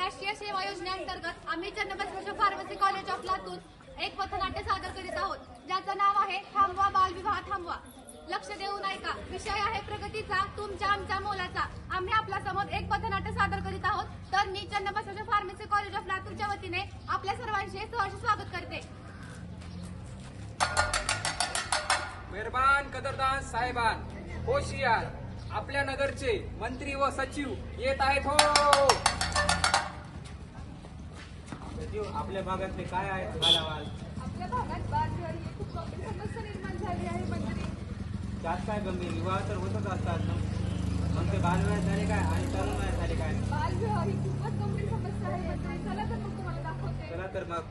राष्ट्रीय सेवा योजनेअंतर्गत आम्ही Channabasaveshwar pharmacy college of Latur एक पथनाट्य सादर करीत आहोत, ज्याचं नाव आहे थांबवा बालविवाह थांबवा. लक्ष देऊन ऐका. विषय आहे प्रगतीचा, तुमच्या आमच्या मोलाचा. आम्ही आपल्या समोर एक पथनाट्य सादर करीत आहोत. तर मी चन्नबसवेश्वर फार्मसी कॉलेज ऑफ लातूरच्या वतीने आपल्या सर्वांचे सहर्ष स्वागत करते. मेहरबान कदरदान साहेबान, होशियार, आपल्या नगरचे मंत्री व सचिव येत आहेत. हो सचिव, आपल्या भागातले काय आहेत हालहवाल? आपल्या भागात बालविवाह खूप गंभीर समस्या निर्माण झाली आहे मंत्री. त्यात काय गंभीर? विवाह तर होतच असतात ना, मग ते बालविवाह झाले काय आणि तरुण वयात झाले काय? बालविवाह ही खूपच गंभीर समस्या आहे मंत्री. चला तर मग तुम्हाला दाखवते. चला तर मग.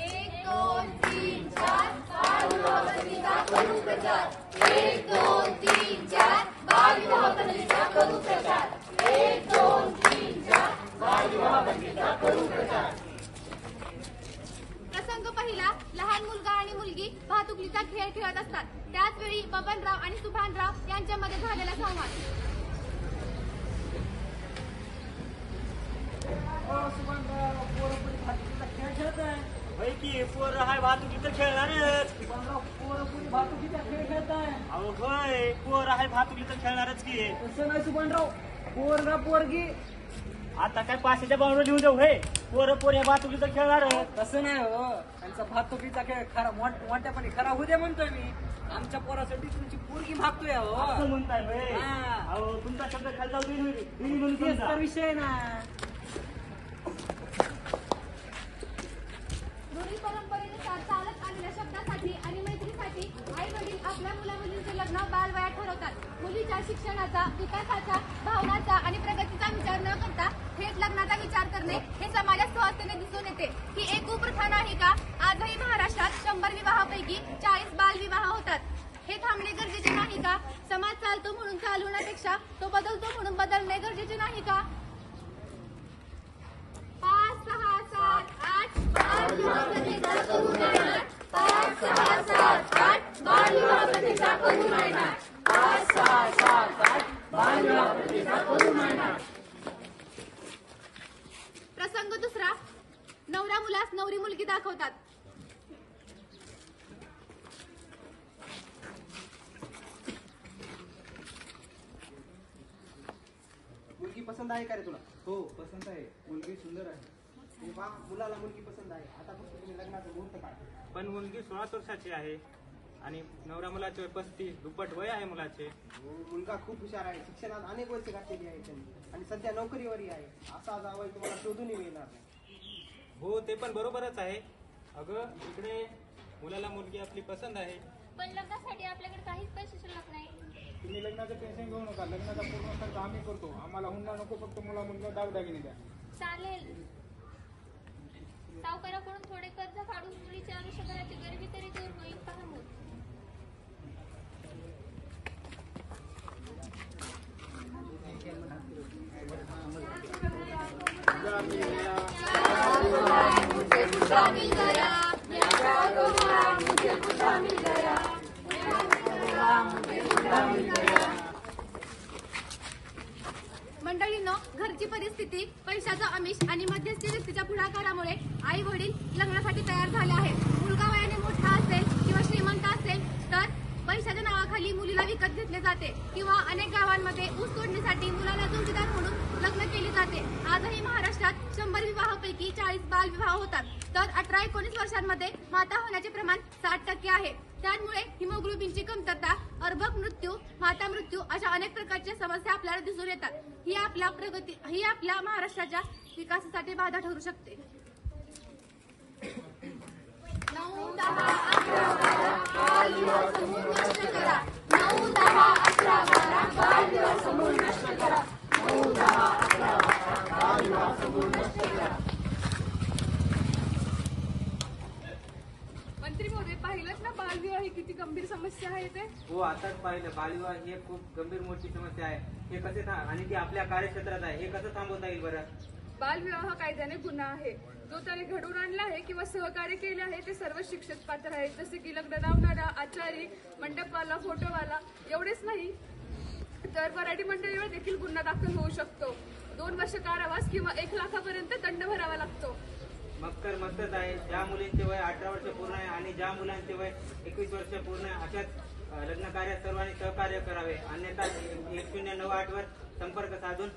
1 2 3 4 बालविवाह बंदीचा करू प्रचार. 1 2 3 4 बालविवाह बंदीचा करू प्रचार. 1 2 3 4 बालविवाह बंदीचा करू प्रचार. प्रसंग पहिला. लहान मुलगा आणि मुलगी वाहतुकीचा खेळ खेळत असतात. त्याच वेळी बबनराव आणि सुभानराव यांच्यामध्ये झालेला संवाद. पोर हाय वाहतुकीचा खेळणारच. अहो होय, पोर आहे वाहतुकीचा खेळणारच की. तसं नाही सुभानराव, पोरगा पोरगी. आता काय पाशाच्या बाजूला लिहून जाऊ हे पोर पोर या वाहतुकीचा खेळणार. तसं नाही हो, त्यांचा भातुकीचा खेळ खरा मोठ्यापणे खरा होऊ दे म्हणतोय मी. आमच्या पोरासाठी तुमची पोरगी मागतोय हो. असं म्हणताय होय. हा. अहो तुमचा शब्द खाली जाऊ म्हणून तेच तर विषय ना. रूढी परंपरेनुसार चालत आलेल्या शब्दासाठी आणि मैत्रीसाठी आई वडील आपल्या मुला मुलींचे लग्न बालवयात ठरवतात. मुलीच्या शिक्षणाचा, विकासाच्या, भावनाचा आणि प्रगतीचा विचार न करता थेट लग्नाचा विचार करणे हे समाजात सहजतेने दिसून येते. ही एक कुप्रथा नाही का? आजही महाराष्ट्रात 100 विवाहापैकी 40 बालविवाह होतात. हे थांबणे गरजेचे नाही का? समाज चालतो म्हणून चालवण्यापेक्षा तो बदलतो म्हणून बदलणे गरजेचे नाही का? 5 6 7 8 बालविवाह बंदीचा करू नये. 5 6 7 8 बालविवाह बंदीचा करू नये. 5 6 7 8 बालविवाह बंदीचा करू नये. प्रसंग दुसरा. नवरा मुलास नवरी मुलगी दाखवतात. मुलगी पसंत आहे का रे तुला? हो पसंत आहे, मुलगी सुंदर आहे. मुलाला मुलगी पसंत आहे. आता फक्त तुम्ही लग्नाचं मुहूर्त काढा. पण मुलगी 16 वर्षाची आहे आणि नवरा मुलाचे 35 दुप्पट वय आहे मुलाचे. मुलगा खूप हुशार आहे, शिक्षणात अनेक वर्ष घातलेली आहे त्यांनी आणि सध्या नोकरीवरही आहे. असा जावई तुम्हाला शोधूनही मिळणार नाही. हो ते पण बरोबरच आहे. अगं इकडे मुलाला मुलगी आपली पसंत आहे, पण लग्नासाठी आपल्याकडे काहीच पैसे शिल्लक नाही. तुम्ही लग्नाचं टेन्शन घेऊ नका. लग्नाचा पूर्ण खर्च आम्ही करतो. आम्हाला हुंडा नको, फक्त मुला मुलगा दागदागिने द्या. चालेल. सावकाराकडून थोडे कर्ज काढून मुलीच्या आयुष्यभराची गरिबी तरी दूर होईल पहा मोल. मंडळींनो, घरची परिस्थिती, पैशाचा आमिष आणि मध्यस्थी व्यक्तीच्या पुढाकारामुळे आई वडील लग्नासाठी तयार झाले आहेत. मुलगा वयाने मोठा असेल किंवा श्रीमंत असेल तर पैशाच्या नावाखाली मुलीला विकत घेतले जाते किंवा अनेक गावांमध्ये ऊस तोडणीसाठी मुलाला जोडीदार म्हणून लग्न केले जाते. आजही महाराष्ट्रात 100 विवाहापैकी 40 बालविवाह होतात. तर 18-19 वर्षांमध्ये माता होण्याचे प्रमाण 60% आहे. त्यामुळे हिमोग्लोबिनची कमतरता, अर्भक मृत्यू, माता मृत्यू अशा अनेक प्रकारच्या समस्या आपल्याला दिसून येतात. ही आपल्या महाराष्ट्राच्या विकासासाठी बाधा ठरू शकते. 9 10 11 12 बालविवाह समूळ नष्ट करा. 9 10 11 12 बालविवाह समूळ नष्ट करा. 9 10 11 12 बालविवाह समूळ नष्ट करा. मंत्री महोदय, पाहिलंच ना बालविवाह ही किती गंभीर समस्या आहे ते. हो आताच पाहिलं. बालविवाह ही एक खूप गंभीर मोठी समस्या आहे. हे कसे आणि ती आपल्या कार्यक्षेत्रात आहे. हे कसं थांबवता येईल बरं? बालविवाह कायद्याने गुन्हा आहे. जो त्याने घडवून आणला आहे किंवा सहकार्य केले आहे ते सर्व शिक्षेस पात्र आहेत. जसे की लग्न लावणारा, आचारी, मंडपवाला, फोटोवाला एवढेच नाही तर वराडी मंडळीवर देखील गुन्हा दाखल होऊ शकतो. 2 वर्ष कारावास किंवा 1 लाखापर्यंत दंड भरावा लागतो. मग तर मस्तच आहे. ज्या मुलींचे वय 18 वर्ष पूर्ण आहे आणि ज्या मुलांचे वय 21 वर्ष पूर्ण आहे अशाच लग्न कार्यात सर्वांनी सहकार्य करावे. अन्यथा 1098 वर संपर्क साधून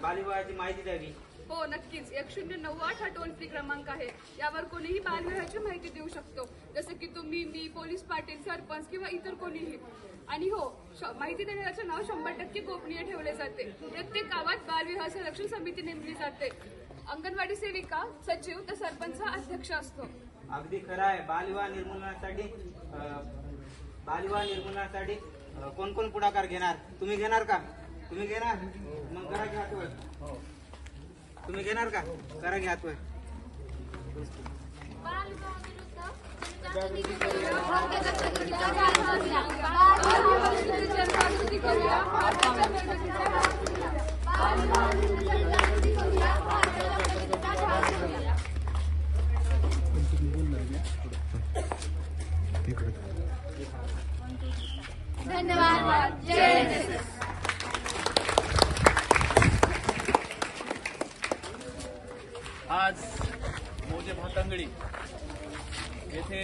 बालविवाहाची माहिती द्यावी. हो नक्कीच. 1098 हा टोल फ्री क्रमांक आहे. यावर कोणीही बालविवाहाची माहिती देऊ शकतो, जसं की तुम्ही, मी, पोलीस पाटील, सरपंच किंवा इतर कोणीही. आणि हो, माहिती देणाऱ्याचं नाव 100% गोपनीय ठेवले जाते. प्रत्येक गावात बालविवाह संरक्षण समिती नेमली जाते. अंगणवाडी सेविका, सचिव तर सरपंच हा अध्यक्ष असतो. अगदी खरं आहे. बालविवाह निर्मूलनासाठी कोण कोण पुढाकार घेणार? तुम्ही घेणार का? तुम्ही घेणार? मग करा घ्या हातवर. तुम्ही घेणार का? करा घ्या हातवर. धन्यवाद. जय एनएसएस. आज मौजे भातांगडी येथे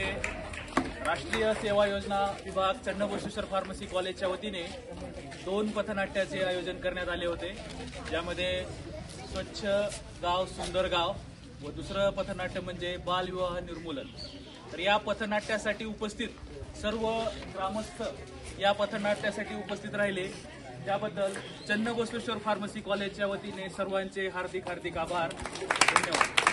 राष्ट्रीय सेवा योजना विभाग चन्नबसवेश्वर फार्मसी कॉलेजच्या वतीने 2 पथनाट्याचे आयोजन करण्यात आले होते, ज्यामध्ये स्वच्छ गाव सुंदर गाव व दुसरं पथनाट्य म्हणजे बालविवाह निर्मूलन. तर या पथनाट्यासाठी उपस्थित सर्व ग्रामस्थ या पथनाट्यासाठी उपस्थित राहिले, त्याबद्दल चन्नबसवेश्वर फार्मसी कॉलेजच्या वतीने सर्वांचे हार्दिक आभार. धन्यवाद.